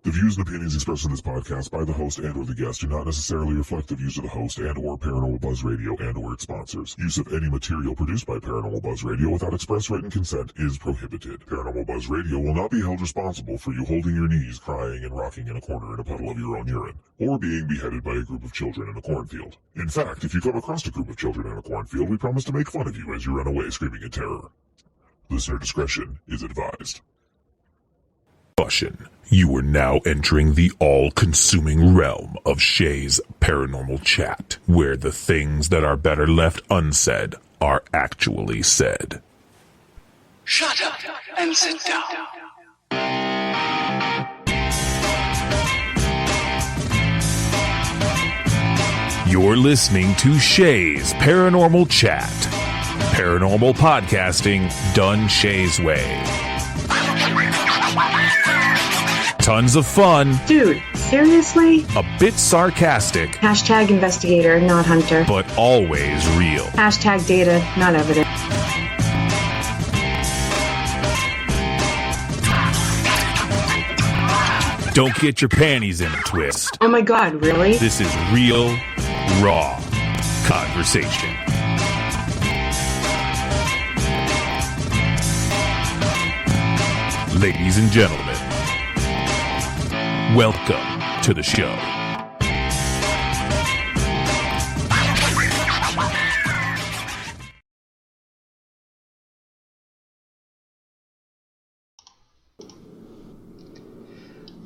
The views and opinions expressed in this podcast by the host and or the guest do not necessarily reflect the views of the host and or Paranormal Buzz Radio and or its sponsors. Use of any material produced by Paranormal Buzz Radio without express written consent is prohibited. Paranormal Buzz Radio will not be held responsible for you holding your knees, crying, and rocking in a corner in a puddle of your own urine, or being beheaded by a group of children in a cornfield. In fact, if you come across a group of children in a cornfield, we promise to make fun of you as you run away screaming in terror. Listener discretion is advised. You are now entering the all-consuming realm of Shay's Paranormal Chat, where the things that are better left unsaid are actually said. Shut up and sit down. You're listening to Shay's Paranormal Chat. Paranormal podcasting done Shay's way. Tons of fun. Dude, seriously? A bit sarcastic. Hashtag investigator, not hunter. But always real. Hashtag data, not evidence. Don't get your panties in a twist. Oh my god, really? This is real, raw conversation. Ladies and gentlemen, welcome to the show.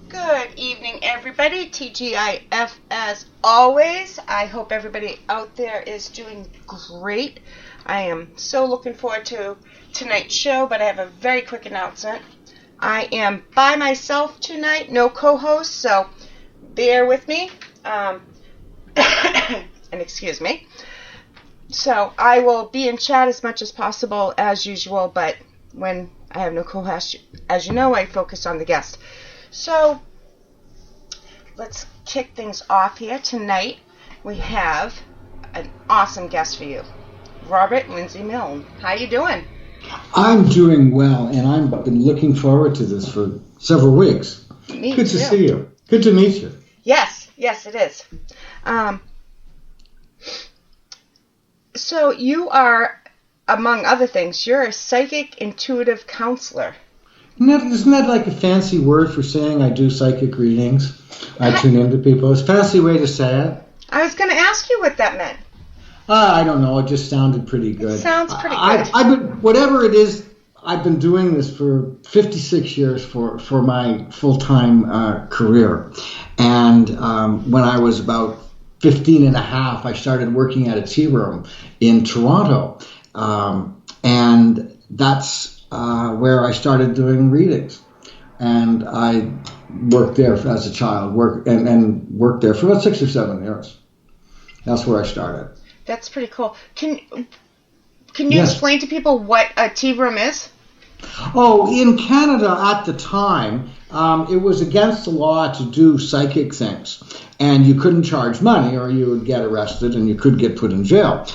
Good evening, everybody. TGIF as always. I hope everybody out there is doing great. I am so looking forward to tonight's show, but I have a very quick announcement. I am by myself tonight, no co-host, so bear with me, and excuse me. So I will be in chat as much as possible as usual, but when I have no co-host, as you know, I focus on the guest. So let's kick things off here. Tonight we have an awesome guest for you, Robert Lindsay Milne. How you doing? I'm doing well, and I've been looking forward to this for several weeks. Me Good too. to see you. Good to meet you. Yes, it is. So you are, among other things, you're a psychic intuitive counselor. Isn't that like a fancy word for saying I do psychic readings? I tune into people. It's a fancy way to say it. I was going to ask you what that meant. I don't know. It just sounded pretty good. It sounds pretty good. I've been, whatever it is, I've been doing this for 56 years for my full-time career. And when I was about 15 and a half, I started working at a tea room in Toronto. And that's where I started doing readings. And I worked there as a child, and worked there for about 6 or 7 years. That's where I started. That's pretty cool. Can you explain to people what a tea room is? Oh, in Canada at the time, it was against the law to do psychic things. And you couldn't charge money or you would get arrested and you could get put in jail.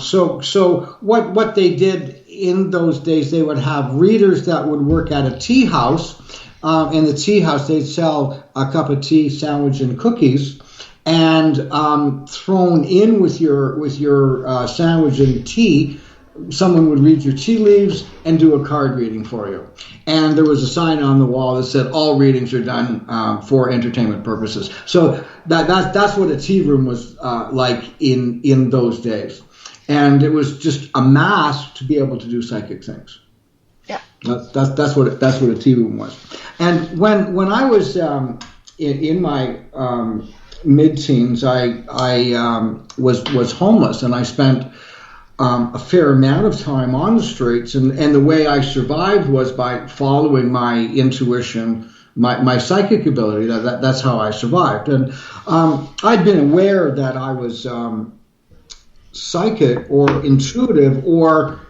So what they did in those days, they would have readers that would work at a tea house. In the tea house, they'd sell a cup of tea, sandwich, and cookies. And thrown in with your sandwich and tea, someone would read your tea leaves and do a card reading for you. And there was a sign on the wall that said all readings are done for entertainment purposes. So that's what a tea room was like in those days. And it was just a mask to be able to do psychic things. Yeah. That's what a tea room was. And when I was in my mid-teens, I was homeless, and I spent a fair amount of time on the streets, and the way I survived was by following my intuition, my psychic ability. That's how I survived. And I'd been aware that I was psychic or intuitive, or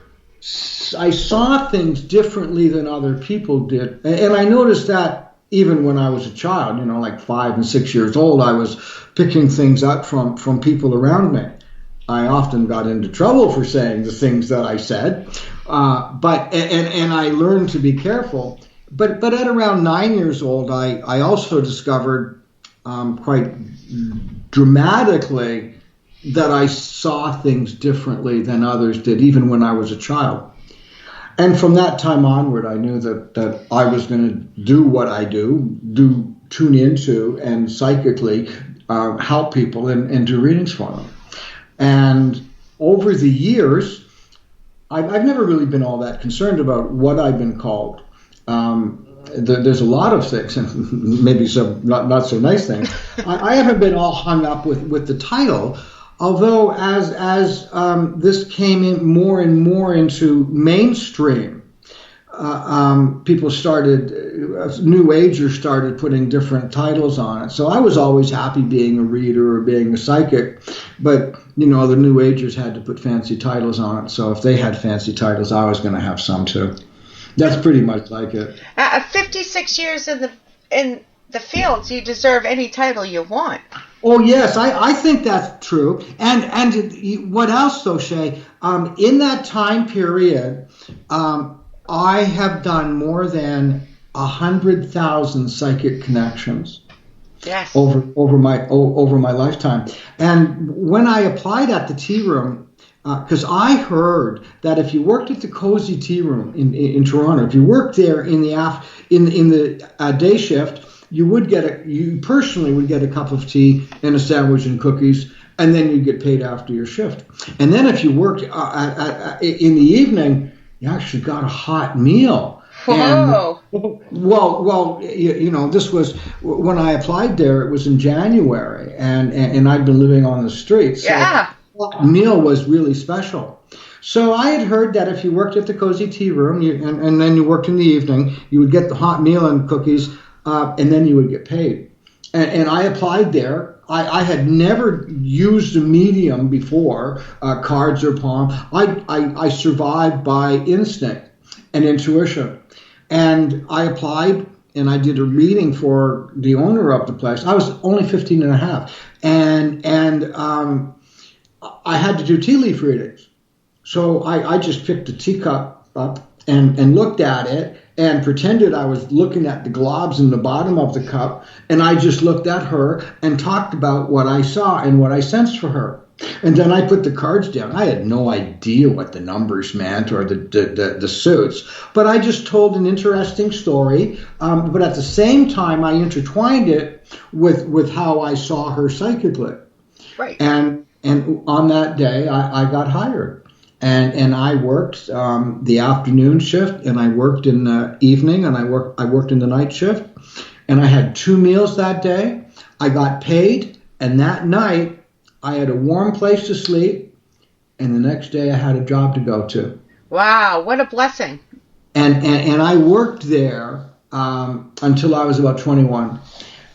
I saw things differently than other people did. And I noticed that even when I was a child, like 5 and 6 years old, I was picking things up from people around me. I often got into trouble for saying the things that I said, but I learned to be careful. But at around 9 years old, I also discovered quite dramatically that I saw things differently than others did, even when I was a child. And from that time onward, I knew that I was going to do what I do, tune into and psychically help people and do readings for them. And over the years, I've never really been all that concerned about what I've been called. There's a lot of things, and maybe some not so nice things. I haven't been all hung up with the title, although as this came in more and more into mainstream, people started, New Agers started putting different titles on it. So I was always happy being a reader or being a psychic, but the New Agers had to put fancy titles on it. So if they had fancy titles, I was going to have some too. That's pretty much like it. 56 years in the field, you deserve any title you want. Oh yes, I think that's true. And what else though, Shay? In that time period, I have done more than 100,000 psychic connections. Yes. Over my lifetime. And when I applied at the tea room, because I heard that if you worked at the Cozy Tea Room in Toronto, if you worked there in the day shift, you personally would get a cup of tea and a sandwich and cookies, and then you'd get paid after your shift. And then if you worked in the evening, you actually got a hot meal. Whoa. And, well, this was when I applied there. It was in January, and I'd been living on the streets. So yeah. Meal was really special. So I had heard that if you worked at the Cozy Tea Room and then you worked in the evening, you would get the hot meal and cookies, and then you would get paid. And I applied there. I had never used a medium before, cards or palm. I survived by instinct and intuition. And I applied, and I did a reading for the owner of the place. I was only 15 and a half. And I had to do tea leaf readings. So I just picked a teacup up and looked at it and pretended I was looking at the globs in the bottom of the cup. And I just looked at her and talked about what I saw and what I sensed for her. And then I put the cards down. I had no idea what the numbers meant or the suits. But I just told an interesting story. But at the same time, I intertwined it with how I saw her psychically. Right. And on that day, I got hired. And I worked the afternoon shift, and I worked in the evening, and I worked in the night shift. And I had 2 meals that day. I got paid, and that night I had a warm place to sleep, and the next day I had a job to go to. Wow, what a blessing. And I worked there until I was about 21.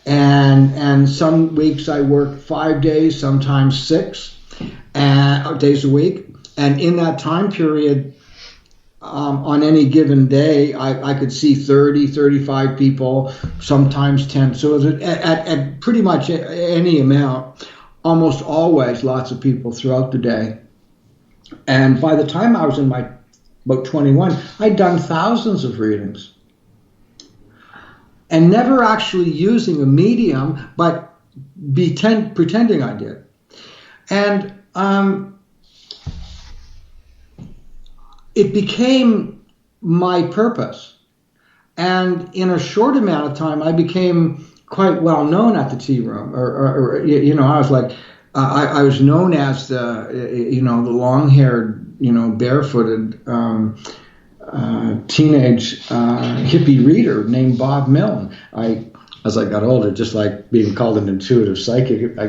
And some weeks I worked 5 days, sometimes 6 days a week. And in that time period, on any given day, I could see 30, 35 people, sometimes 10. So it was at pretty much any amount, almost always lots of people throughout the day. And by the time I was in about 21, I'd done thousands of readings. And never actually using a medium, but pretending I did. And it became my purpose. And in a short amount of time, I became quite well known at the tea room. Or I was like, I was known as the long-haired, barefooted teenage hippie reader named Bob Milne. As I got older, just like being called an intuitive psychic, I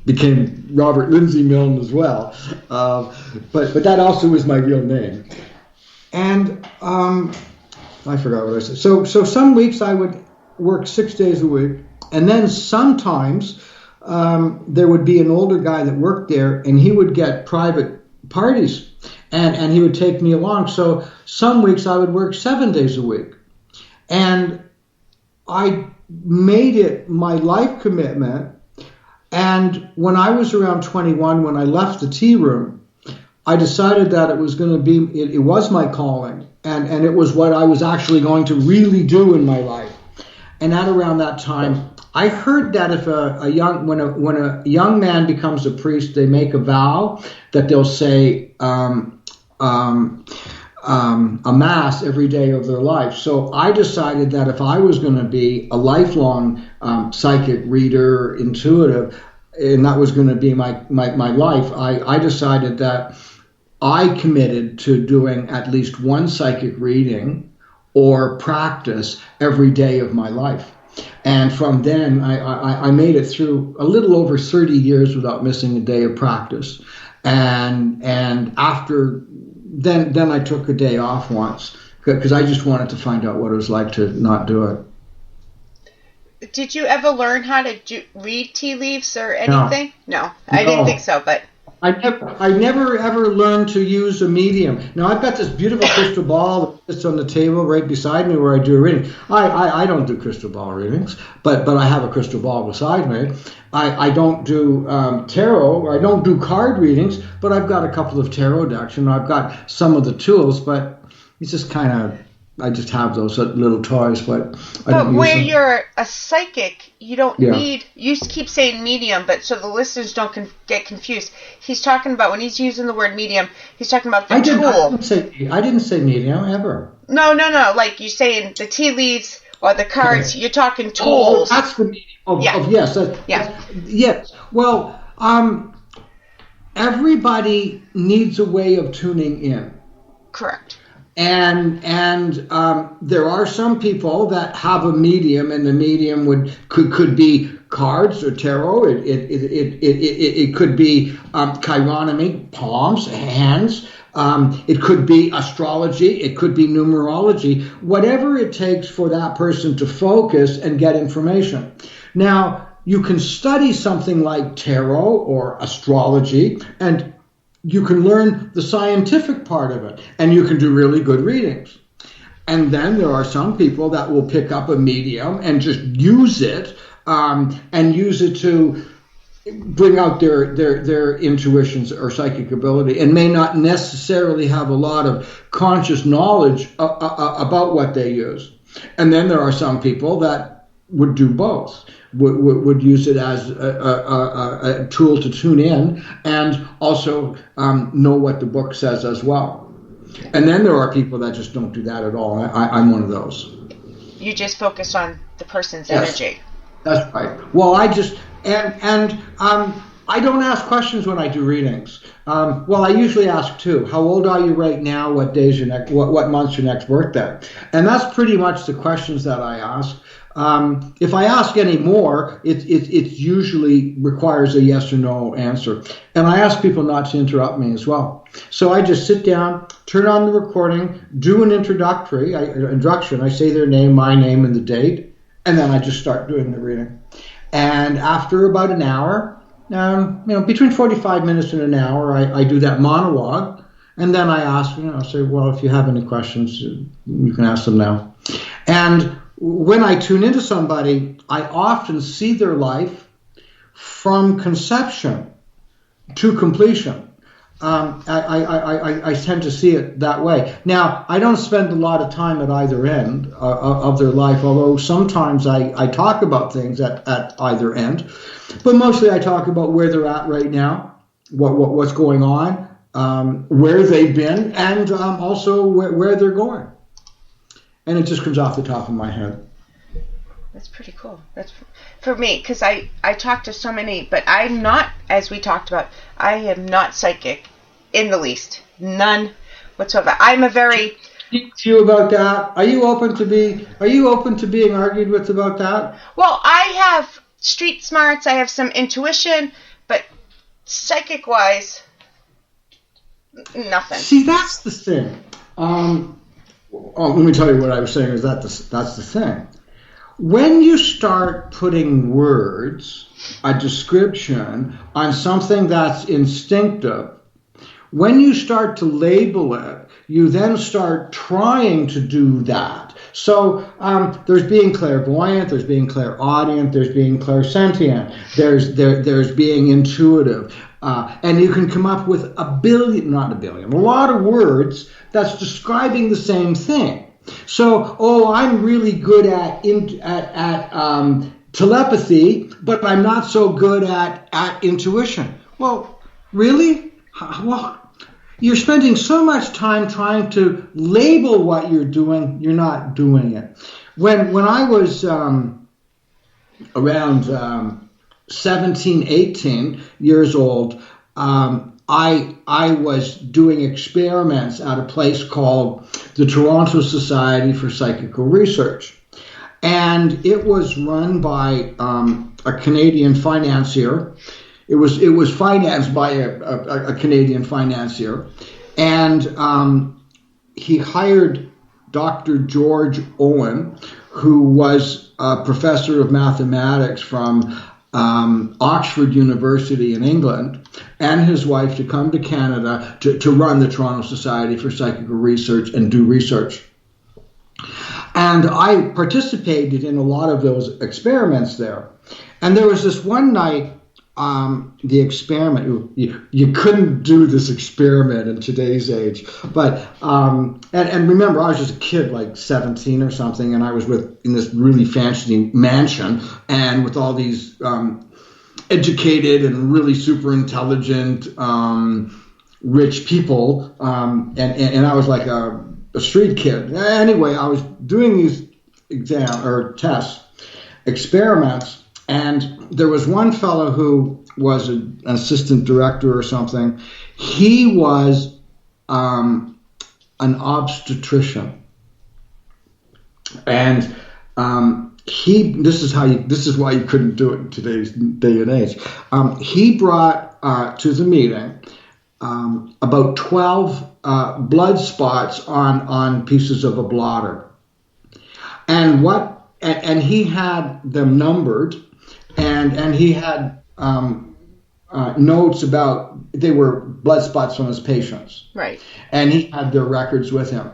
became Robert Lindsay Milne as well. But that also was my real name. And I forgot what I said. So some weeks I would work 6 days a week, and then sometimes there would be an older guy that worked there, and he would get private parties, and he would take me along. So some weeks I would work 7 days a week. And I made it my life commitment. And when I was around 21, when I left the tea room, I decided that it was going to be, it was my calling, and it was what I was actually going to really do in my life. And at around that time, I heard that if when a young man becomes a priest, they make a vow that they'll say a mass every day of their life. So I decided that if I was going to be a lifelong psychic reader, intuitive, and that was going to be my life, I decided that I committed to doing at least one psychic reading or practice every day of my life. And from then, I made it through a little over 30 years without missing a day of practice. And after then I took a day off once because I just wanted to find out what it was like to not do it. Did you ever learn how to read tea leaves or anything? No, I didn't think so, but I never ever learned to use a medium. Now I've got this beautiful crystal ball that sits on the table right beside me where I do a reading. I don't do crystal ball readings, but I have a crystal ball beside me. I don't do tarot, or I don't do card readings, but I've got a couple of tarot decks, and I've got some of the tools, but it's just kind of, I just have those little toys, but I don't use where them. You're a psychic, you don't need, you keep saying medium, but so the listeners don't get confused. He's talking about, when he's using the word medium, he's talking about the tool. I didn't say medium ever. No, like you're saying the tea leaves or the cards, you're talking tools. Oh, that's the medium of yes. Yes. Well, everybody needs a way of tuning in. Correct. And there are some people that have a medium, and the medium could be cards or tarot. It could be chironomy, palms, hands. It could be astrology. It could be numerology. Whatever it takes for that person to focus and get information. Now, you can study something like tarot or astrology, and you can learn the scientific part of it, and you can do really good readings. And then there are some people that will pick up a medium and just use it, and use it to bring out their intuitions or psychic ability, and may not necessarily have a lot of conscious knowledge about what they use. And then there are some people that would do both. Would use it as a tool to tune in, and also know what the book says as well. And then there are people that just don't do that at all. I'm one of those. You just focus on the person's energy. That's right. Well, I just and I don't ask questions when I do readings. Well, I usually ask two. How old are you right now? What day's your next? What month's your next birthday? And that's pretty much the questions that I ask. If I ask any more, it usually requires a yes or no answer. And I ask people not to interrupt me as well. So I just sit down, turn on the recording, do an introduction. I say their name, my name, and the date, and then I just start doing the reading. And after about an hour, between 45 minutes and an hour, I do that monologue. And then I ask, say, well, if you have any questions, you can ask them now. And when I tune into somebody, I often see their life from conception to completion. I tend to see it that way. Now, I don't spend a lot of time at either end of their life, although sometimes I talk about things at either end. But mostly I talk about where they're at right now, what's going on, where they've been, and also where they're going. And it just comes off the top of my head. That's pretty cool. That's for me, because I talk to so many, but I'm not, as we talked about, I am not psychic in the least. None whatsoever. I'm a very... Speak to you about that. Are you open to being argued with about that? Well, I have street smarts, I have some intuition, but psychic-wise, nothing. See, that's the thing. Let me tell you what I was saying. Is that's the thing. When you start putting words, a description, on something that's instinctive, when you start to label it, you then start trying to do that. So there's being clairvoyant, there's being clairaudient, there's being clairsentient, there's being intuitive. And you can come up with a lot of words that's describing the same thing. So, I'm really good at telepathy, but I'm not so good at intuition. Well, really? Well, you're spending so much time trying to label what you're doing, you're not doing it. When I was around 17, 18 years old, I was doing experiments at a place called the Toronto Society for Psychical Research. And it was run by a Canadian financier. It was financed by a Canadian financier. And he hired Dr. George Owen, who was a professor of mathematics from Oxford University in England, and his wife to come to Canada to run the Toronto Society for Psychical Research and do research. And I participated in a lot of those experiments there. And there was this one night, the experiment, you couldn't do this experiment in today's age, but, and remember, I was just a kid, like 17 or something, and I was in this really fancy mansion, and with all these educated and really super intelligent, rich people, and I was like a street kid. Anyway, I was doing these experiments, and there was one fellow who was an assistant director or something. He was an obstetrician, and this is why you couldn't do it in today's day and age. He brought to the meeting about 12 blood spots on pieces of a blotter, and he had them numbered, and he had notes about they were blood spots from his patients, Right. and he had their records with him.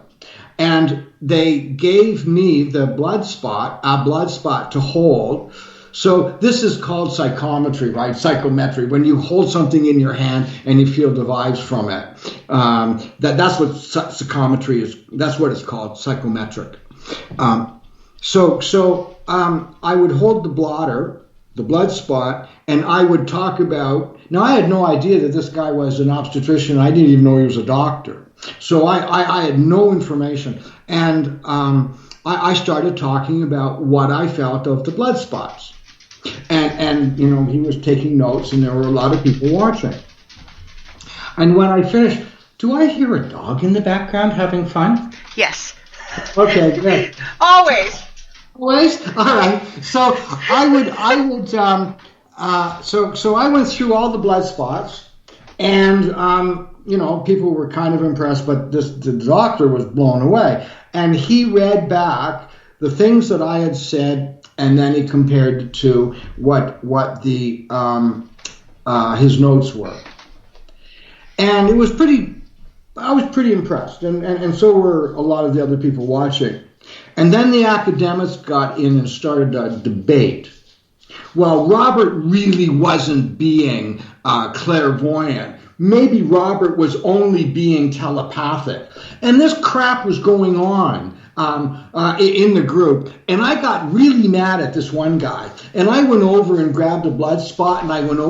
And they gave me a blood spot to hold. So this is called psychometry, right? Psychometry. When you hold something in your hand and you feel the vibes from it. That's what psychometry is. That's what it's called, psychometric. So I would hold the blood spot, and I would talk about. Now I had no idea that this guy was an obstetrician. I didn't even know he was a doctor. So I had no information, and I started talking about what I felt of the blood spots, and he was taking notes, and there were a lot of people watching. And when I finished, do I hear a dog in the background having fun? Yes. Okay, good. Always. Always? All right. So I went through all the blood spots, and people were kind of impressed, but the doctor was blown away. And he read back the things that I had said, and then he compared it to what the his notes were. And I was pretty impressed, and so were a lot of the other people watching. And then the academics got in and started a debate. Well, Robert really wasn't being clairvoyant. Maybe Robert was only being telepathic. And this crap was going on in the group. And I got really mad at this one guy. And I went over and grabbed a blood spot, and I went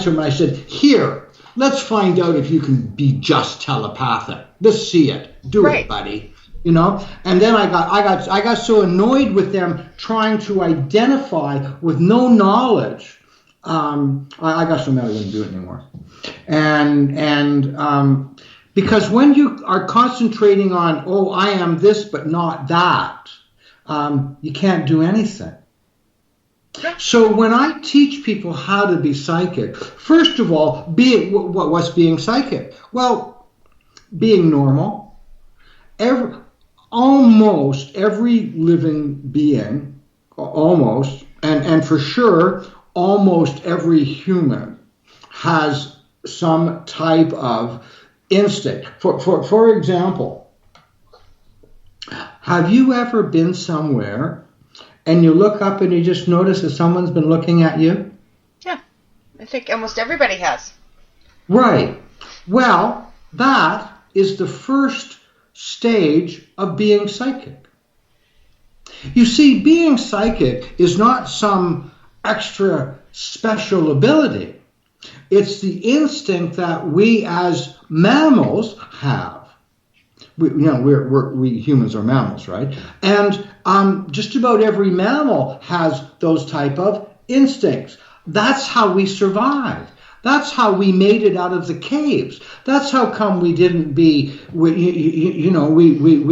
to him and I said, "Here, let's find out if you can be just telepathic. Let's see it. Do it, buddy." And then I got so annoyed with them trying to identify with no knowledge. I got so mad I wouldn't do it anymore. And because when you are concentrating on, I am this but not that, you can't do anything. So when I teach people how to be psychic, first of all, what's being psychic? Well, being normal. Almost every living being, and for sure, almost every human has some type of instinct. For example, Have you ever been somewhere and you look up and you just notice that someone's been looking at you? Yeah, I think almost everybody has. Right. Well, that is the first stage of being psychic. You see, being psychic is not some extra special ability. It's the instinct that we as mammals have. We humans are mammals, right? And just about every mammal has those type of instincts. That's how we survived. That's how we made it out of the caves. That's how come we didn't we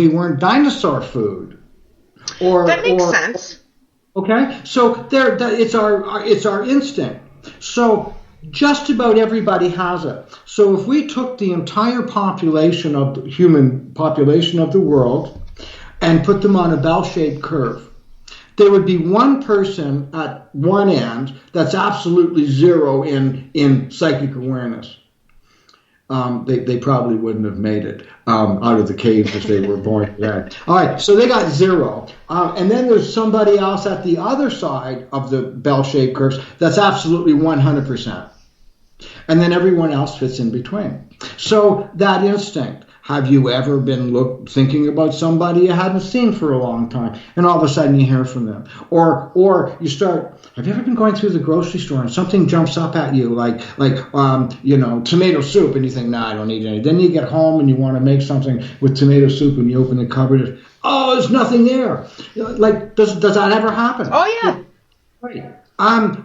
weren't dinosaur food. That makes sense. Okay, so it's our instinct. So just about everybody has it. So if we took the entire human population of the world and put them on a bell-shaped curve, there would be one person at one end that's absolutely zero in psychic awareness. They probably wouldn't have made it out of the caves if they were born today. All right, so they got zero. And then there's somebody else at the other side of the bell-shaped curves that's absolutely 100%. And then everyone else fits in between. So that instinct. Have you ever been thinking about somebody you hadn't seen for a long time, and all of a sudden you hear from them? Or you start, have you ever been going through the grocery store and something jumps up at you like tomato soup, and you think, nah, I don't need any. Then you get home and you want to make something with tomato soup, and you open the cupboard, oh, there's nothing there. Like, does that ever happen? Oh, yeah. Right.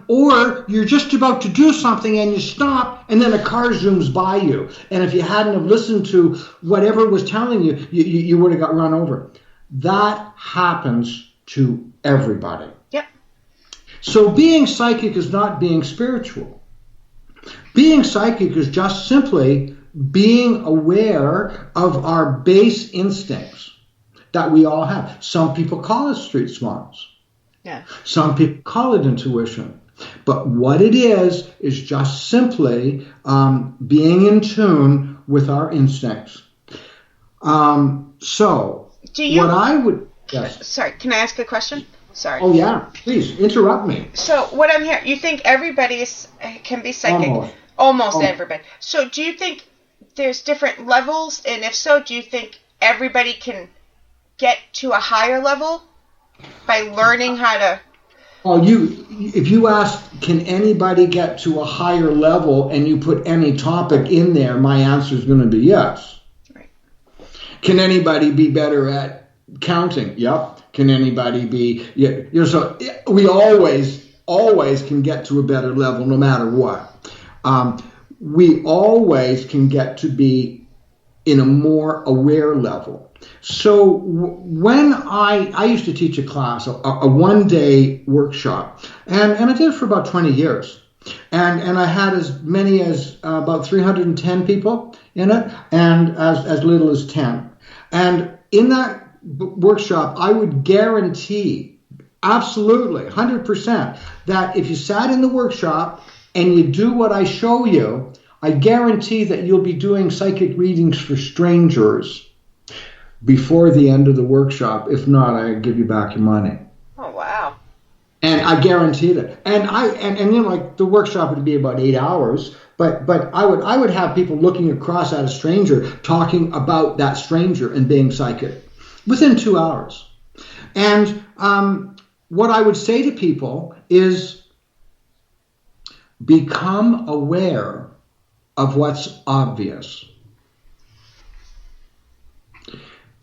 Or you're just about to do something and you stop, and then a car zooms by you. And if you hadn't have listened to whatever it was telling you, you would have got run over. That happens to everybody. Yep. So being psychic is not being spiritual. Being psychic is just simply being aware of our base instincts that we all have. Some people call it street smarts. Yeah. Some people call it intuition. But what it is just simply being in tune with our instincts. So, what I would... Yes. Sorry, can I ask a question? Sorry. Oh, yeah. Please, interrupt me. So, what I'm hearing, you think everybody can be psychic? Almost everybody. So, do you think there's different levels? And if so, do you think everybody can get to a higher level by learning how to... if you ask, can anybody get to a higher level, and you put any topic in there, my answer is going to be yes. Right. Can anybody be better at counting? Yep. Can anybody be... so we always can get to a better level no matter what. We always can get to be in a more aware level. So when I used to teach a class, a one-day workshop, and I did it for about 20 years. And I had as many as about 310 people in it, and as little as 10. And in that workshop, I would guarantee, absolutely, 100%, that if you sat in the workshop and you do what I show you, I guarantee that you'll be doing psychic readings for strangers before the end of the workshop. If not, I give you back your money. Oh, wow. And I guaranteed it. And the workshop would be about 8 hours, but I would have people looking across at a stranger, talking about that stranger and being psychic within 2 hours. And what I would say to people is, become aware of what's obvious.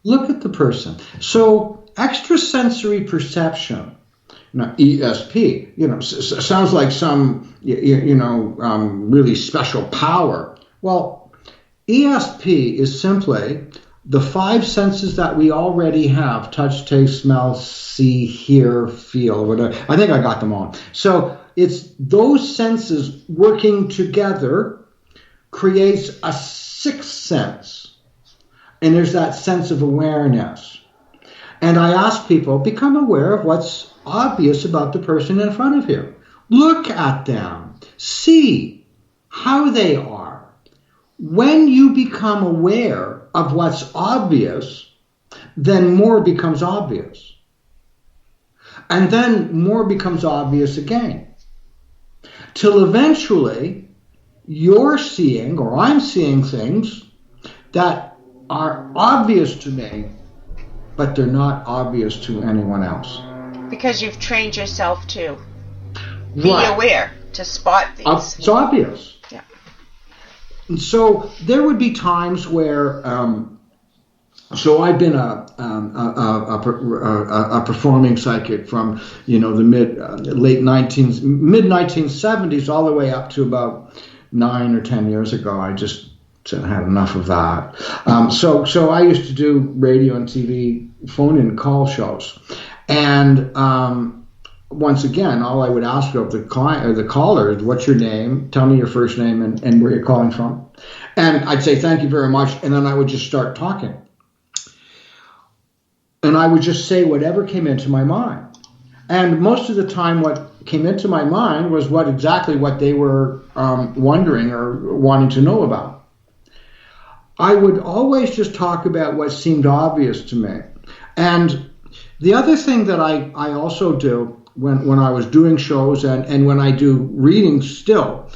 Look at the person. So extrasensory perception, ESP, sounds like some, really special power. Well, ESP is simply the 5 senses that we already have: touch, taste, smell, see, hear, feel, whatever. I think I got them all. So it's those senses working together creates a 6th sense. And there's that sense of awareness. And I ask people, become aware of what's obvious about the person in front of you. Look at them. See how they are. When you become aware of what's obvious, then more becomes obvious. And then more becomes obvious again. Till eventually you're seeing, or I'm seeing things that are obvious to me, but they're not obvious to anyone else. Because you've trained yourself to be Right. aware, to spot these. It's obvious. Yeah. And so there would be times where, so I've been a performing psychic from the mid 1970s all the way up to about 9 or 10 years ago. I just had enough of that. So I used to do radio and TV phone-in call shows, and once again, all I would ask of the client or the caller is, "What's your name? Tell me your first name and where you're calling from." And I'd say, "Thank you very much," and then I would just start talking. And I would just say whatever came into my mind. And most of the time what came into my mind was exactly what they were wondering or wanting to know about. I would always just talk about what seemed obvious to me. And the other thing that I also do when I was doing shows and when I do readings still,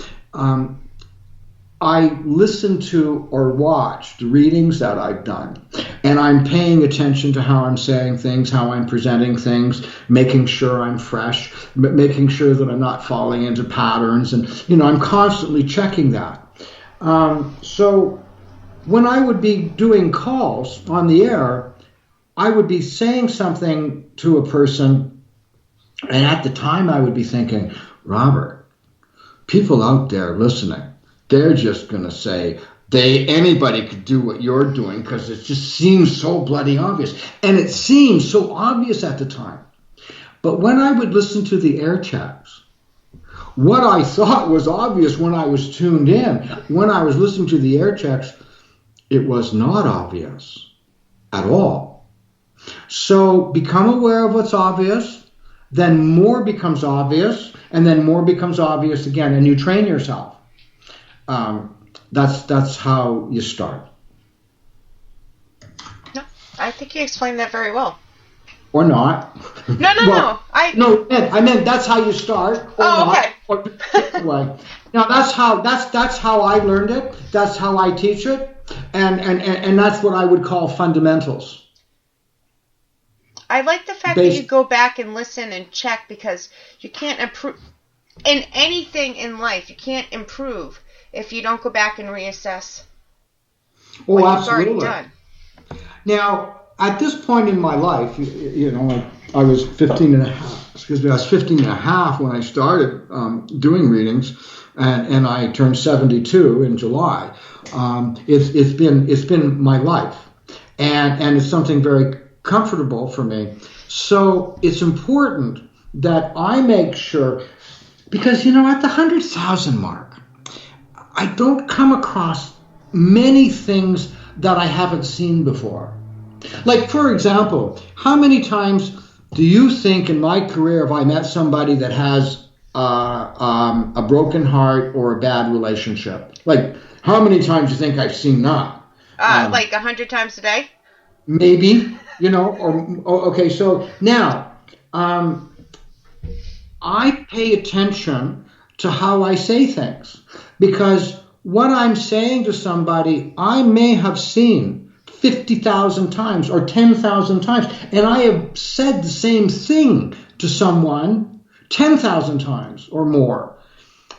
I listen to or watch the readings that I've done, and I'm paying attention to how I'm saying things, how I'm presenting things, making sure I'm fresh, making sure that I'm not falling into patterns, and I'm constantly checking that. So when I would be doing calls on the air, I would be saying something to a person, and at the time I would be thinking, "Robert, people out there listening, they're just going to say anybody could do what you're doing because it just seems so bloody obvious." And it seemed so obvious at the time. But when I would listen to the air checks, what I thought was obvious when I was tuned in, when I was listening to the air checks, it was not obvious at all. So become aware of what's obvious, then more becomes obvious, and then more becomes obvious again, and you train yourself. That's how you start. No, I think you explained that very well. Or not. No. I meant that's how you start. Or not, okay. Or way. Now that's how I learned it. That's how I teach it, and that's what I would call fundamentals. I like the fact that you go back and listen and check, because you can't improve in anything in life. You can't improve if you don't go back and reassess what you've already done. Now, at this point in my life, I was 15 and a half when I started doing readings, and I turned 72 in July. It's been my life, and it's something very comfortable for me. So it's important that I make sure, because at the 100,000 mark, I don't come across many things that I haven't seen before. Like, for example, how many times do you think in my career have I met somebody that has a broken heart or a bad relationship? Like, how many times do you think I've seen that? Like 100 times a day? Maybe, okay, so now, I pay attention to how I say things, because what I'm saying to somebody, I may have seen 50,000 times or 10,000 times, and I have said the same thing to someone 10,000 times or more.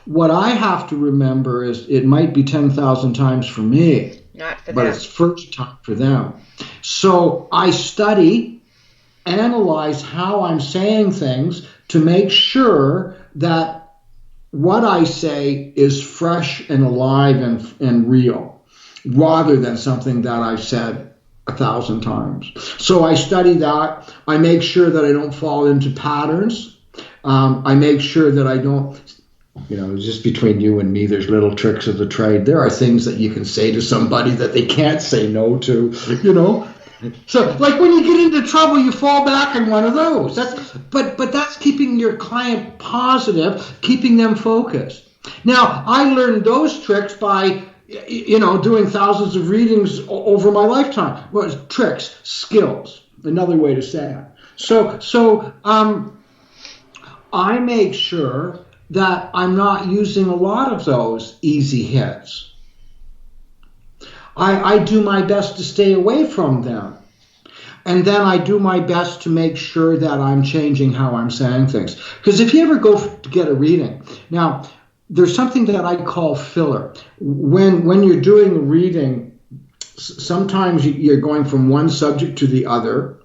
What I have to remember is it might be 10,000 times for me, not for but them. It's first time for them. So I study, analyze how I'm saying things to make sure that what I say is fresh and alive and real, rather than something that I've said 1,000 times. So I study that. I make sure that I don't fall into patterns. I make sure that I don't, just between you and me, there's little tricks of the trade. There are things that you can say to somebody that they can't say no to, So, like when you get into trouble, you fall back in one of those. But that's keeping your client positive, keeping them focused. Now, I learned those tricks by doing thousands of readings over my lifetime. Well, tricks, skills, another way to say it. So I make sure that I'm not using a lot of those easy hits. I do my best to stay away from them. And then I do my best to make sure that I'm changing how I'm saying things. Because if you ever go to get a reading, now, there's something that I call filler. When you're doing a reading, sometimes you're going from one subject to the other,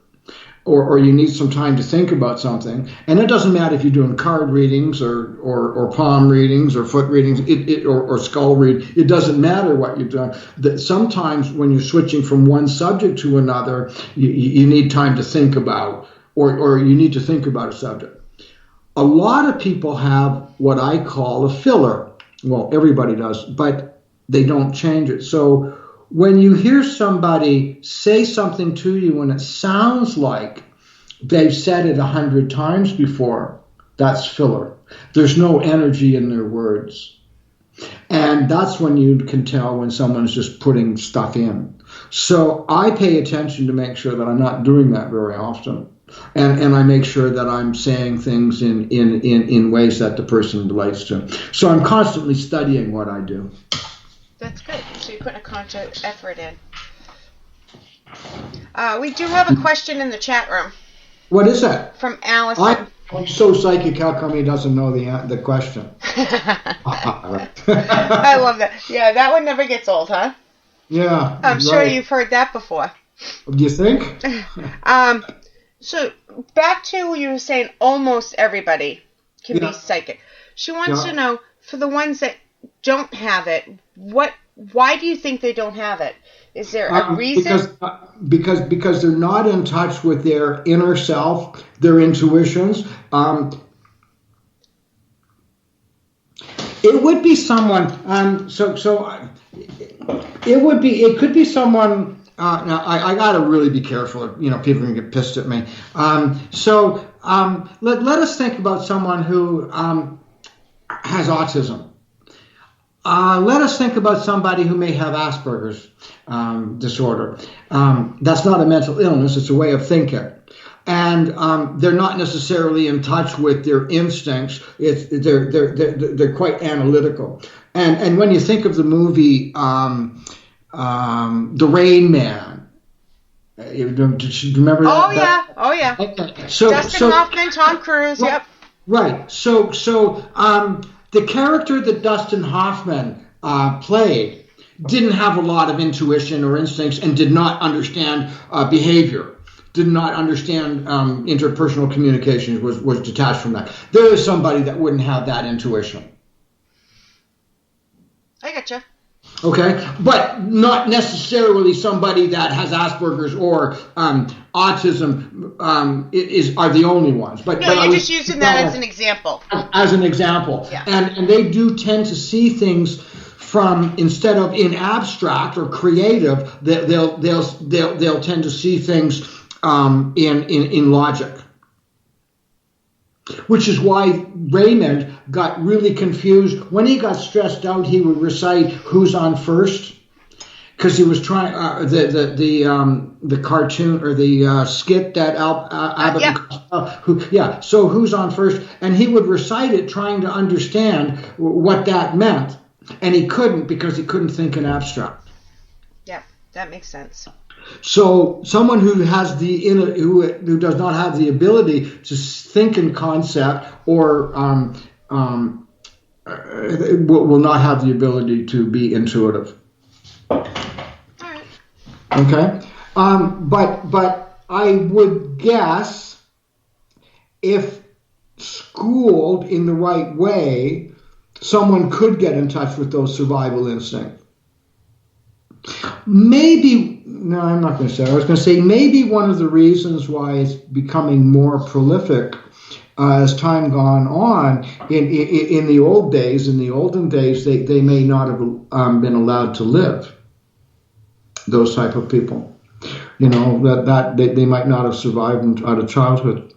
or you need some time to think about something. And it doesn't matter if you're doing card readings or palm readings or foot readings or skull read. It doesn't matter what you're doing. That sometimes when you're switching from one subject to another, you need time to think about, or you need to think about a subject. A lot of people have what I call a filler. Well, everybody does, but they don't change it. So when you hear somebody say something to you and it sounds like they've said it 100 times before, that's filler. There's no energy in their words. And that's when you can tell when someone's just putting stuff in. So I pay attention to make sure that I'm not doing that very often. And I make sure that I'm saying things in ways that the person relates to. So I'm constantly studying what I do. That's good. So you're putting a conscious effort in. We do have a question in the chat room. What is that? From Allison. I'm so psychic. How come he doesn't know the question? I love that. Yeah, that one never gets old, huh? Yeah. I'm sure you've heard that before. Do you think? So back to you were saying almost everybody can be psychic. She wants to know, for the ones that don't have it, why do you think they don't have it? Is there a reason? Because they're not in touch with their inner self, their intuitions. It would be someone. It could be someone. Now I gotta really be careful. People can get pissed at me. Let us think about someone who has autism. Let us think about somebody who may have Asperger's disorder. That's not a mental illness; it's a way of thinking. And they're not necessarily in touch with their instincts. They're quite analytical. And when you think of the movie The Rain Man, do you remember that? Oh yeah. Okay. Dustin Hoffman, Tom Cruise. Well, yep. Right. So the character that Dustin Hoffman played didn't have a lot of intuition or instincts and did not understand behavior. Did not understand interpersonal communications, was detached from that. There is somebody that wouldn't have that intuition. I gotcha. Okay, but not necessarily somebody that has Asperger's or autism are the only ones. But you're just using that as an example. As an example, yeah. And they do tend to see things from, instead of in abstract or creative, they'll tend to see things in logic, which is why Raymond got really confused. When he got stressed out, he would recite "Who's on first?" because he was trying the cartoon or the skit that Abbott So "Who's on first?" and he would recite it, trying to understand what that meant, and he couldn't because he couldn't think in abstract. Yeah, that makes sense. So someone who has who does not have the ability to think in concept or will not have the ability to be intuitive. All right. Okay. But I would guess if schooled in the right way, someone could get in touch with those survival instincts. No, I'm not going to say. I was going to say maybe one of the reasons why it's becoming more prolific as time gone on. In the old days, in the olden days, they may not have been allowed to live. Those type of people, that they might not have survived out of childhood.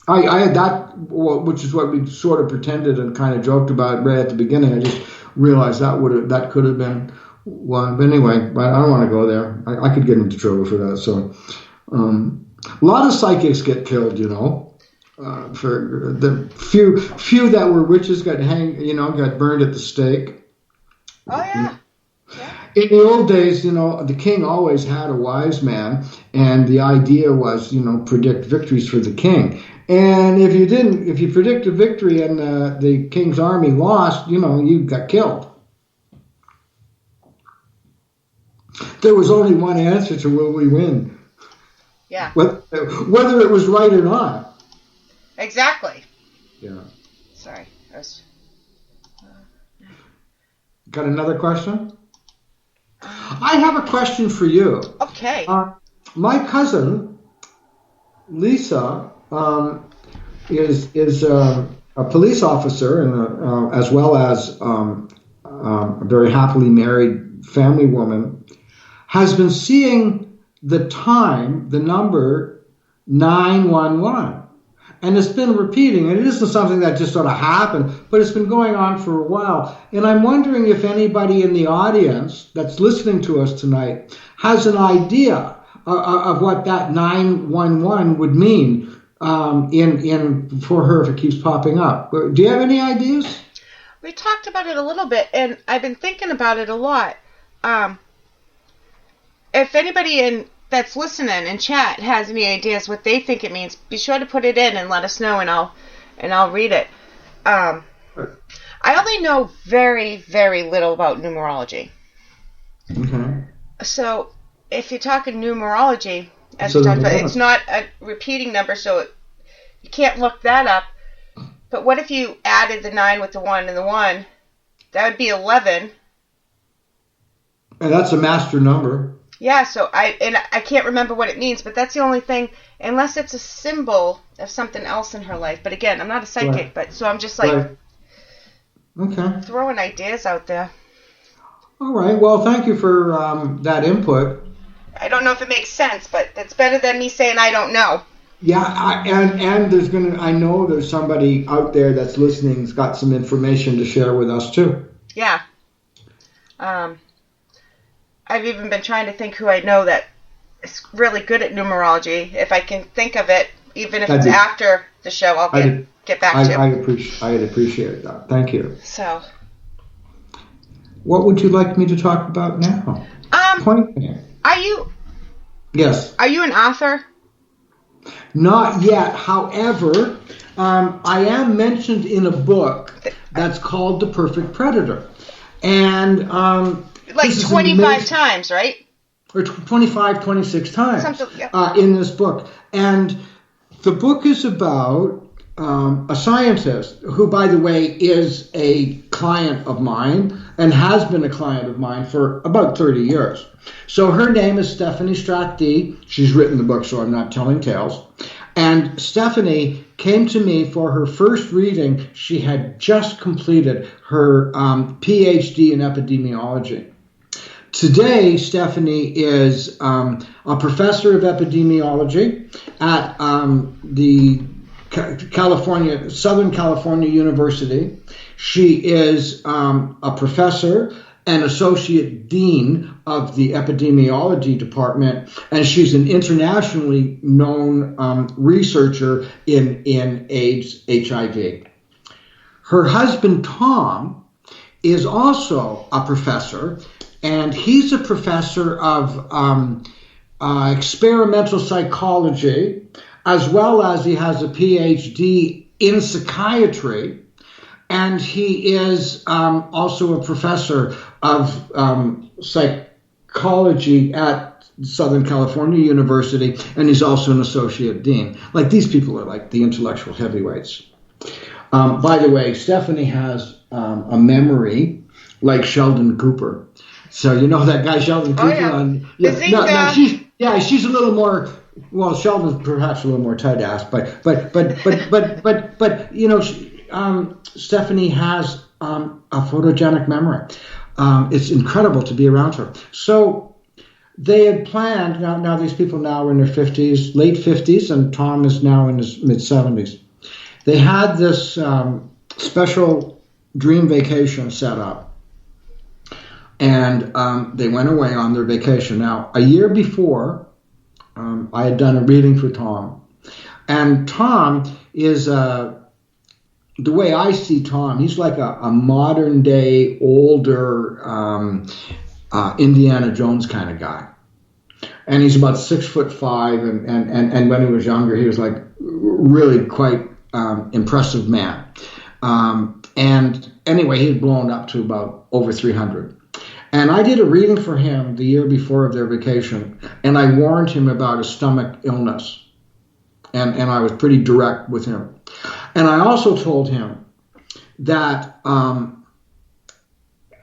I had that, which is what we sort of pretended and kind of joked about right at the beginning. I just realized that could have been one. But anyway, I don't want to go there. I could get into trouble for that. So a lot of psychics get killed, for the few that were witches got burned at the stake. Oh, yeah. In the old days, the king always had a wise man, and the idea was, predict victories for the king. And if you predict a victory and the king's army lost, you got killed. There was only one answer to will we win. Yeah. Whether it was right or not. Exactly. Yeah. Sorry. Got another question? I have a question for you. Okay. My cousin, Lisa, is a police officer and as well as a very happily married family woman, has been seeing the number 911. And it's been repeating, and it isn't something that just sort of happened, but it's been going on for a while. And I'm wondering if anybody in the audience that's listening to us tonight has an idea of what that 911 would mean for her if it keeps popping up. Do you have any ideas? We talked about it a little bit, and I've been thinking about it a lot. If anybody that's listening in chat has any ideas what they think it means, be sure to put it in and let us know, and I'll read it. I only know very, very little about numerology. Okay. So if you're talking numerology, as we talked about, it's not a repeating number, so you can't look that up. But what if you added the 9 with the 1 and the 1? That would be 11. And that's a master number. Yeah, so I can't remember what it means, but that's the only thing, unless it's a symbol of something else in her life. But again, I'm not a psychic, Right. but so I'm just like Okay. throwing ideas out there. All right. Well, thank you for that input. I don't know if it makes sense, but it's better than me saying I don't know. Yeah, and I know there's somebody out there that's listening that's got some information to share with us too. Yeah. I've even been trying to think who I know that is really good at numerology. If I can think of it, even if it's after the show, I'll get back to you. I'd appreciate that. Thank you. So, what would you like me to talk about now? Point me. Yes. Are you an author? Not yet. However, I am mentioned in a book that's called The Perfect Predator. And like 25 times, right? Or 25, 26 times yeah. In this book. And the book is about a scientist who, by the way, is a client of mine and has been a client of mine for about 30 years. So her name is Stephanie Strathdee. She's written the book, so I'm not telling tales. And Stephanie came to me for her first reading. She had just completed her PhD in epidemiology. Today, Stephanie is a professor of epidemiology at the Southern California University. She is a professor and associate dean of the epidemiology department, and she's an internationally known researcher in AIDS, HIV. Her husband, Tom, is also a professor, and he's a professor of experimental psychology, as well as he has a PhD in psychiatry, and he is also a professor of psychology at Southern California University, and he's also an associate dean. Like, these people are like the intellectual heavyweights. By the way, Stephanie has a memory like Sheldon Cooper. So you know that guy Sheldon Cooper? She's a little more. Well, Sheldon's perhaps a little more tight-ass, but you know, Stephanie has a photogenic memory. It's incredible to be around her. So they had planned, now these people now are in their 50s, late 50s, and Tom is now in his mid-70s. They had this special dream vacation set up, and they went away on their vacation. Now, a year before, I had done a reading for Tom, and Tom is, the way I see Tom, he's like a modern-day, older Indiana Jones kind of guy. And he's about 6'5", and when he was younger, he was like really quite impressive man. And anyway, he had blown up to about over 300. And I did a reading for him the year before of their vacation, and I warned him about a stomach illness. And I was pretty direct with him. And I also told him that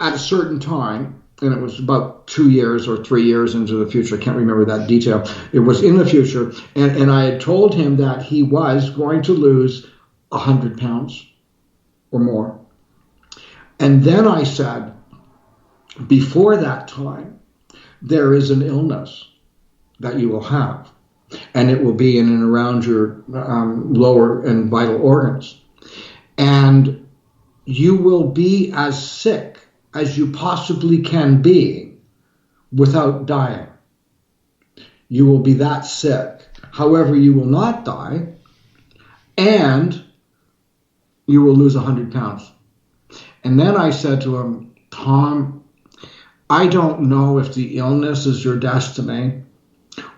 at a certain time, and it was about 2 years or 3 years into the future, I can't remember that detail, it was in the future, and I had told him that he was going to lose 100 pounds or more. And then I said, before that time, there is an illness that you will have, and it will be in and around your lower and vital organs. And you will be as sick as you possibly can be without dying. You will be that sick. However, you will not die, and you will lose 100 pounds. And then I said to him, Tom, I don't know if the illness is your destiny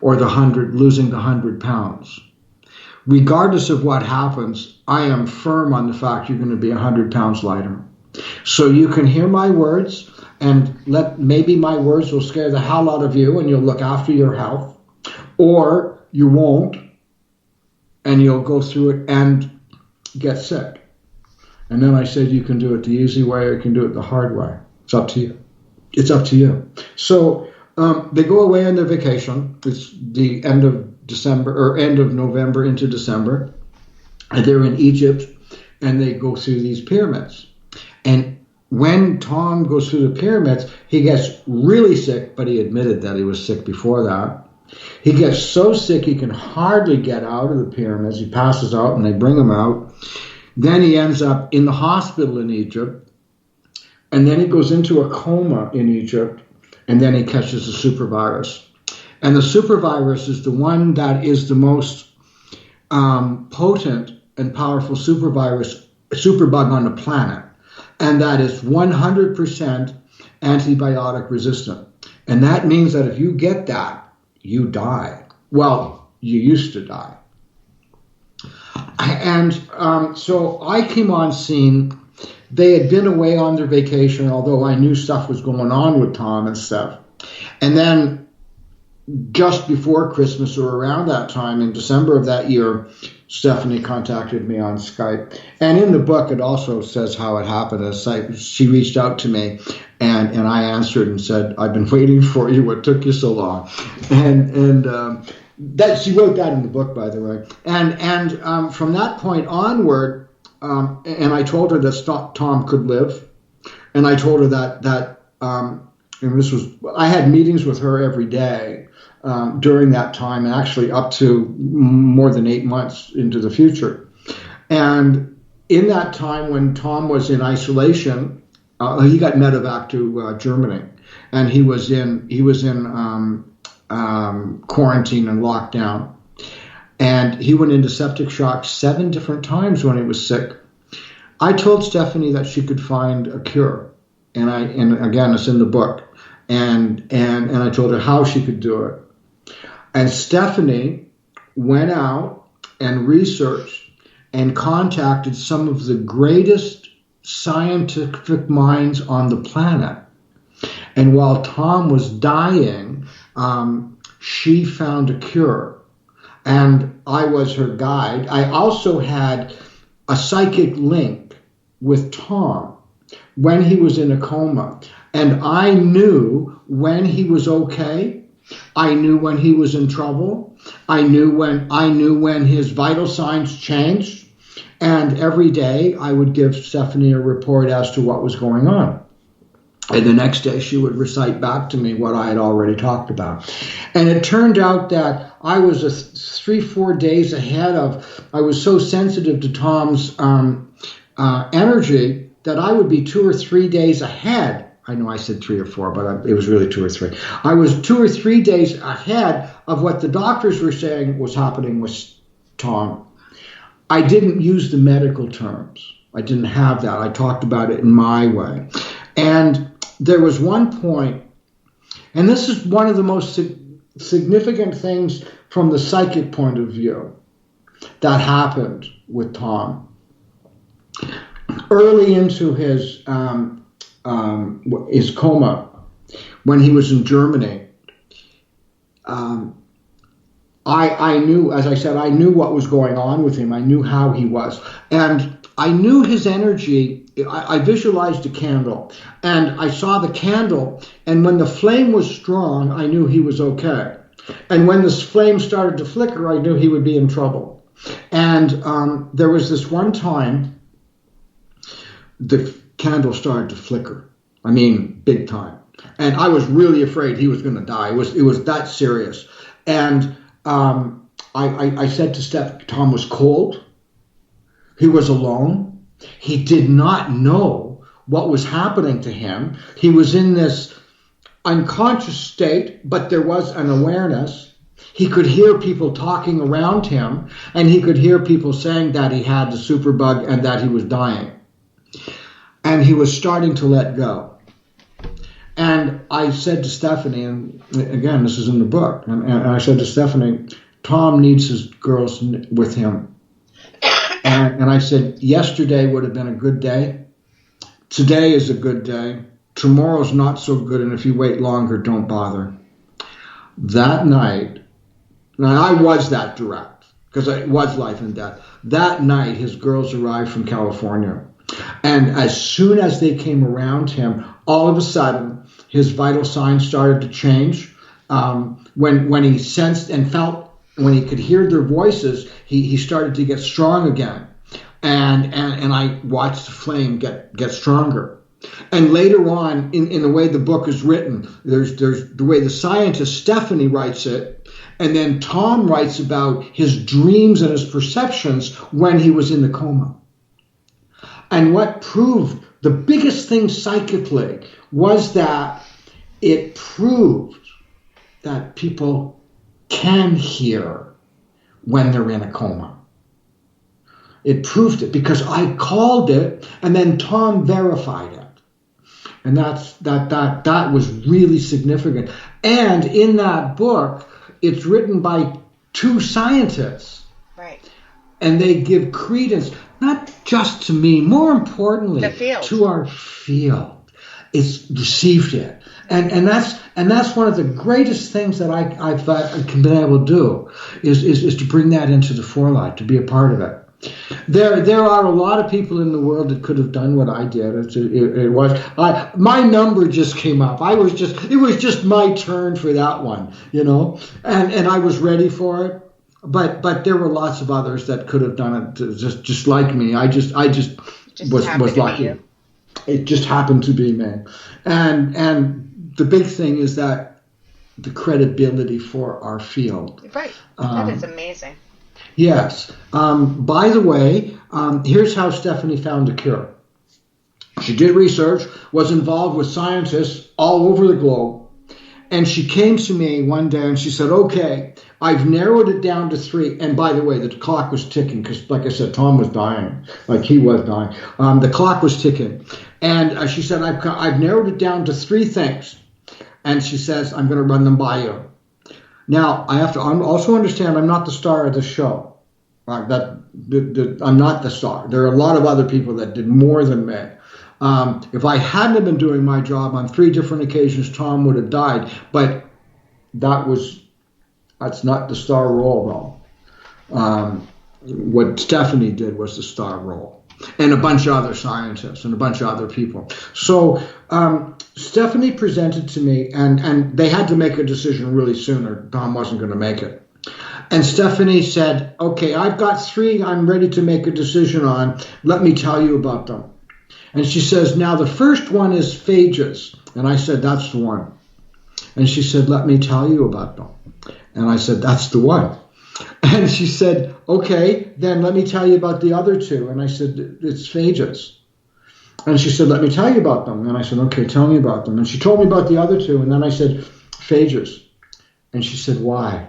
or losing the 100 pounds. Regardless of what happens, I am firm on the fact you're going to be 100 pounds lighter. So you can hear my words, and maybe my words will scare the hell out of you, and you'll look after your health, or you won't, and you'll go through it and get sick. And then I said, you can do it the easy way, or you can do it the hard way. It's up to you. It's up to you. So they go away on their vacation. It's the end of December, or end of November into December. And they're in Egypt, and they go through these pyramids. And when Tom goes through the pyramids, he gets really sick, but he admitted that he was sick before that. He gets so sick he can hardly get out of the pyramids. He passes out, and they bring him out. Then he ends up in the hospital in Egypt, and then he goes into a coma in Egypt, and then he catches the super virus. And the super virus is the one that is the most potent and powerful superbug on the planet. And that is 100% antibiotic resistant. And that means that if you get that, you die. Well, you used to die. And so I came on scene. They had been away on their vacation, although I knew stuff was going on with Tom and stuff. And then just before Christmas, or around that time, in December of that year, Stephanie contacted me on Skype. And in the book, it also says how it happened. She reached out to me, and I answered and said, I've been waiting for you. What took you so long? And that she wrote that in the book, by the way. And from that point onward, and I told her that Tom could live. And I told her that and this was, I had meetings with her every day during that time, and actually up to more than 8 months into the future. And in that time when Tom was in isolation, he got medevac to Germany, and he was in quarantine and lockdown. And he went into septic shock 7 different times when he was sick. I told Stephanie that she could find a cure, and again, it's in the book. And I told her how she could do it. And Stephanie went out and researched and contacted some of the greatest scientific minds on the planet. And while Tom was dying, she found a cure. And I was her guide. I also had a psychic link with Tom when he was in a coma. And I knew when he was okay. I knew when he was in trouble. I knew when his vital signs changed. And every day I would give Stephanie a report as to what was going on. And the next day she would recite back to me what I had already talked about. And it turned out that I was 3-4 days ahead I was so sensitive to Tom's energy that I would be 2 or 3 days ahead. I know I said 3 or 4, but it was really 2 or 3. I was 2 or 3 days ahead of what the doctors were saying was happening with Tom. I didn't use the medical terms. I didn't have that. I talked about it in my way. And there was one point, and this is one of the most significant things from the psychic point of view that happened with Tom. Early into his coma, when he was in Germany, I knew, as I said, I knew what was going on with him. I knew how he was. And I knew his energy. I visualized a candle, and I saw the candle, and when the flame was strong, I knew he was okay. And when this flame started to flicker, I knew he would be in trouble. And there was this one time the candle started to flicker. I mean, big time. And I was really afraid he was going to die. It was that serious. And I said to Steph, Tom was cold. He was alone. He did not know what was happening to him. He was in this unconscious state, but there was an awareness. He could hear people talking around him, and he could hear people saying that he had the superbug and that he was dying. And he was starting to let go. And I said to Stephanie, and again, this is in the book, and I said to Stephanie, Tom needs his girls with him. And I said, yesterday would have been a good day. Today is a good day. Tomorrow's not so good, and if you wait longer, don't bother. That night, now I was that direct, because it was life and death. That night, his girls arrived from California. And as soon as they came around him, all of a sudden, his vital signs started to change. When he sensed and felt, when he could hear their voices, he started to get strong again. And I watched the flame get stronger. And later on, in the way the book is written, there's the way the scientist Stephanie writes it, and then Tom writes about his dreams and his perceptions when he was in the coma. And what proved the biggest thing psychically was that it proved that people can hear when they're in a coma. It proved it because I called it, and then Tom verified it. And that was really significant. And in that book, it's written by 2 scientists. Right. And they give credence, not just to me, more importantly, to our field. It's received it. And that's one of the greatest things that I've been able to do is to bring that into the forelight, to be a part of it. There are a lot of people in the world that could have done what I did. My number just came up. It was just my turn for that one, and I was ready for it. But there were lots of others that could have done it just like me. I just was lucky. It just happened to be me. And the big thing is that the credibility for our field. Right. That is amazing. Yes. By the way, here's how Stephanie found a cure. She did research, was involved with scientists all over the globe, and she came to me one day and she said, okay, I've narrowed it down to 3. And by the way, the clock was ticking because, like I said, Tom was dying. Like he was dying. The clock was ticking. And she said, I've narrowed it down to 3 things. And she says, I'm going to run them by you. Now, I have to also understand I'm not the star of the show. I'm not the star. There are a lot of other people that did more than me. If I hadn't been doing my job on 3 different occasions, Tom would have died. But that's not the star role, though. What Stephanie did was the star role. And a bunch of other scientists and a bunch of other people. So Stephanie presented to me, and they had to make a decision really soon, or Tom wasn't going to make it. And Stephanie said, okay, I've got 3 I'm ready to make a decision on. Let me tell you about them. And she says, now the first one is phages. And I said, that's the one. And she said, let me tell you about them. And I said, that's the one. And she said, okay, then let me tell you about the other two. And I said, it's phages. And she said, let me tell you about them. And I said, okay, tell me about them. And she told me about the other two. And then I said, phages. And she said, why?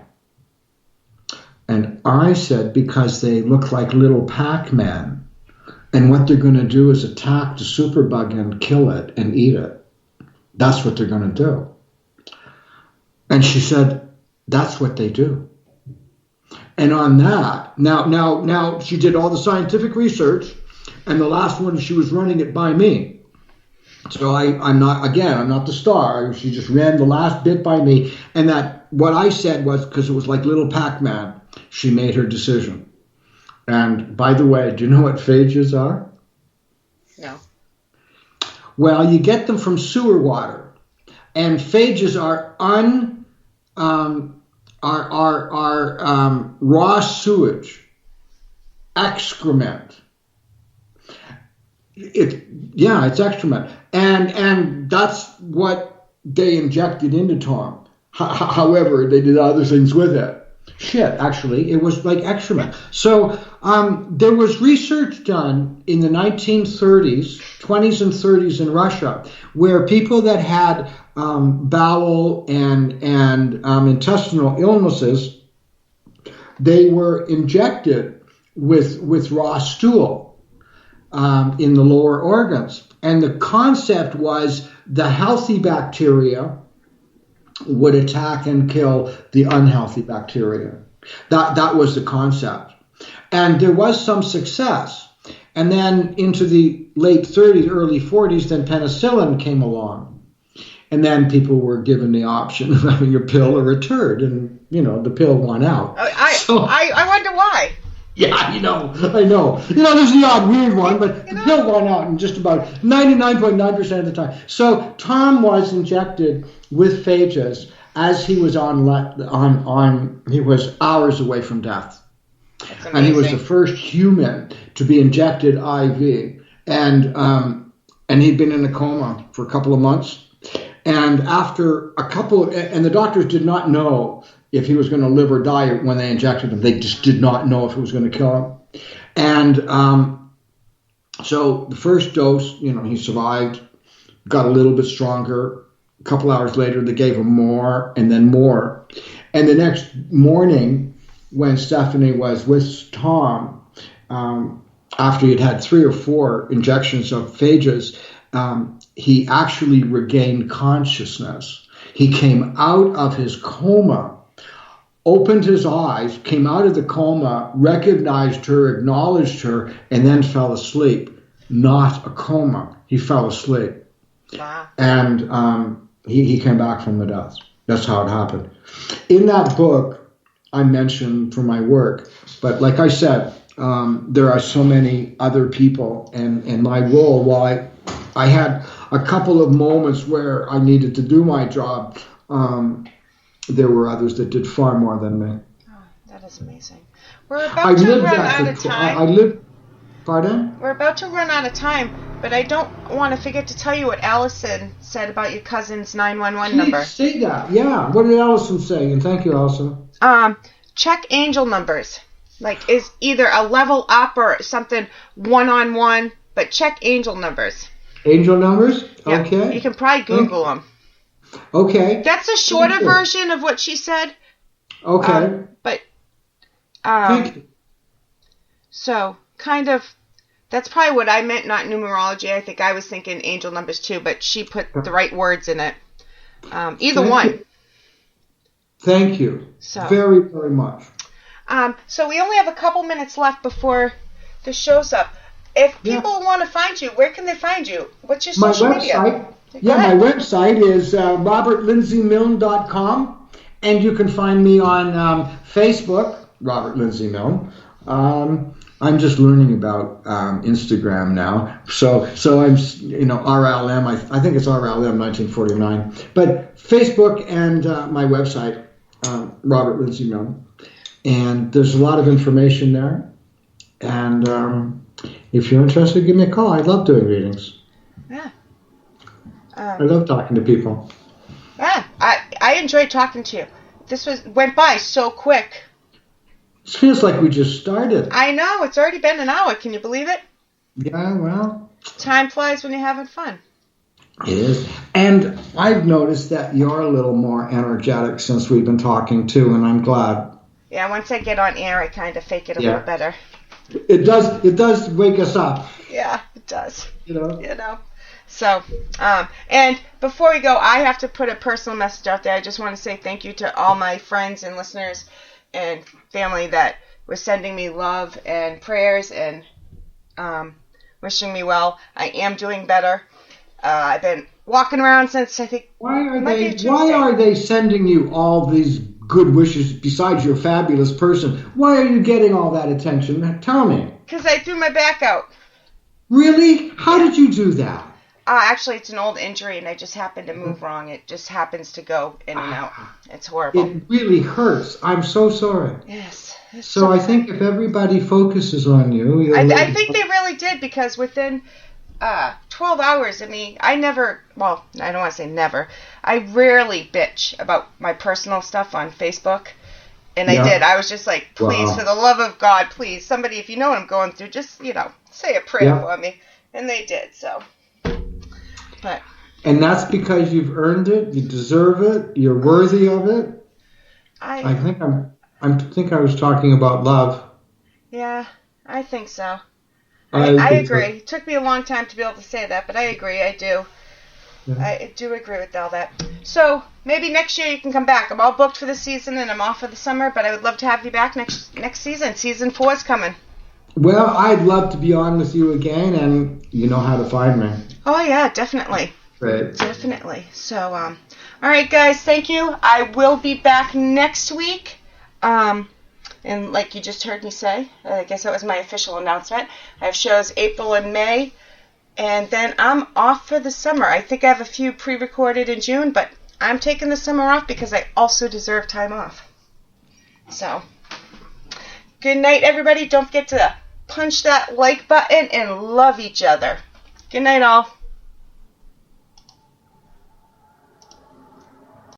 And I said, because they look like little Pac-Man. And what they're going to do is attack the superbug and kill it and eat it. That's what they're going to do. And she said, that's what they do. And on that, now she did all the scientific research, and the last one, she was running it by me. So I'm not the star. She just ran the last bit by me. And that what I said was, because it was like little Pac-Man, she made her decision. And by the way, do you know what phages are? No. Well, you get them from sewer water. And phages are raw sewage, excrement. It's excrement, and that's what they injected into Tom. However, they did other things with it. Shit, actually, it was like excrement. So there was research done in the 1930s, 20s and 30s in Russia, where people that had bowel and intestinal illnesses, they were injected with raw stool in the lower organs. And the concept was the healthy bacteria would attack and kill the unhealthy bacteria. That was the concept. And there was some success. And then into the late 30s, early 40s, then penicillin came along. And then people were given the option of having a pill or a turd. And, the pill won out. I wonder why. Yeah, I know. There's the odd weird one, but the pill won out in just about 99.9% of the time. So Tom was injected with phages as he was he was hours away from death. And he was the first human to be injected IV. And he'd been in a coma for a couple of months. And after and the doctors did not know if he was going to live or die when they injected him. They just did not know if it was going to kill him. And so the first dose, he survived, got a little bit stronger. A couple hours later, they gave him more and then more. And the next morning, when Stephanie was with Tom, after he'd had 3 or 4 injections of phages, he actually regained consciousness. He came out of his coma, opened his eyes, came out of the coma, recognized her, acknowledged her, and then fell asleep. Not a coma. He fell asleep. Wow. And he came back from the death. That's how it happened. In that book, I mentioned for my work, but like I said, there are so many other people, and my role, while I had a couple of moments where I needed to do my job, there were others that did far more than me. Oh, that is amazing. We're about to run out of time. Pardon? We're about to run out of time, but I don't want to forget to tell you what Allison said about your cousin's 911 number. Please say that. Yeah. What did Allison say? And thank you, Allison. Check angel numbers. Like, is either a level up or something one-on-one, but check angel numbers. Angel numbers? Yeah. Okay. You can probably Google them. Okay. That's a shorter version of what she said. Okay. But so kind of, that's probably what I meant, not numerology. I think I was thinking angel numbers too, but she put the right words in it. Either one. Thank you. So very, very much. So we only have a couple minutes left before the show's up. If people want to find you, where can they find you? What's your social media? My website is robertlindsay.milne.com, and you can find me on Facebook, Robert Lindsay Milne. I'm just learning about Instagram now, so I'm RLM. I think it's RLM 1949, but Facebook and my website, Robert Lindsay Milne, and there's a lot of information there. And if you're interested, give me a call. I'd love doing readings. I love talking to people. I enjoyed talking to you. This went by so quick. It feels like we just started. I know, it's already been an hour. Can you believe it? Yeah, well. Time flies when you're having fun. It is. And I've noticed that you're a little more energetic since we've been talking too, and I'm glad. Yeah, once I get on air, I kind of fake it a little better. It does wake us up. Yeah, it does. You know? So, and before we go, I have to put a personal message out there. I just want to say thank you to all my friends and listeners and family that were sending me love and prayers and wishing me well. I am doing better. I've been walking around since, I think, Why are they sending you all these good wishes besides you're a fabulous person? Why are you getting all that attention? Tell me. Because I threw my back out. Really? How did you do that? Actually, it's an old injury, and I just happened to move wrong. It just happens to go in and out. It's horrible. It really hurts. I'm so sorry. Yes. So I think if everybody focuses on you... I think they really did, because within 12 hours, I mean, I don't want to say never. I rarely bitch about my personal stuff on Facebook. And I did. I was just like, please, for the love of God, please, somebody, if you know what I'm going through, just, say a prayer for me. And they did, so... But. And that's because you've earned it, you deserve it, you're worthy of it. I think I was talking about love. Yeah, I think so. I agree. It took me a long time to be able to say that, but I agree. I do. Yeah. I do agree with all that. So maybe next year you can come back. I'm all booked for the season and I'm off for the summer, but I would love to have you back next season. Season 4 is coming. Well, I'd love to be on with you again, and you know how to find me. Oh, yeah, definitely. Right. Definitely. So, all right, guys, thank you. I will be back next week. And like you just heard me say, I guess that was my official announcement. I have shows April and May, and then I'm off for the summer. I think I have a few pre-recorded in June, but I'm taking the summer off because I also deserve time off. So, good night, everybody. Don't forget to punch that like button and love each other. Good night, all.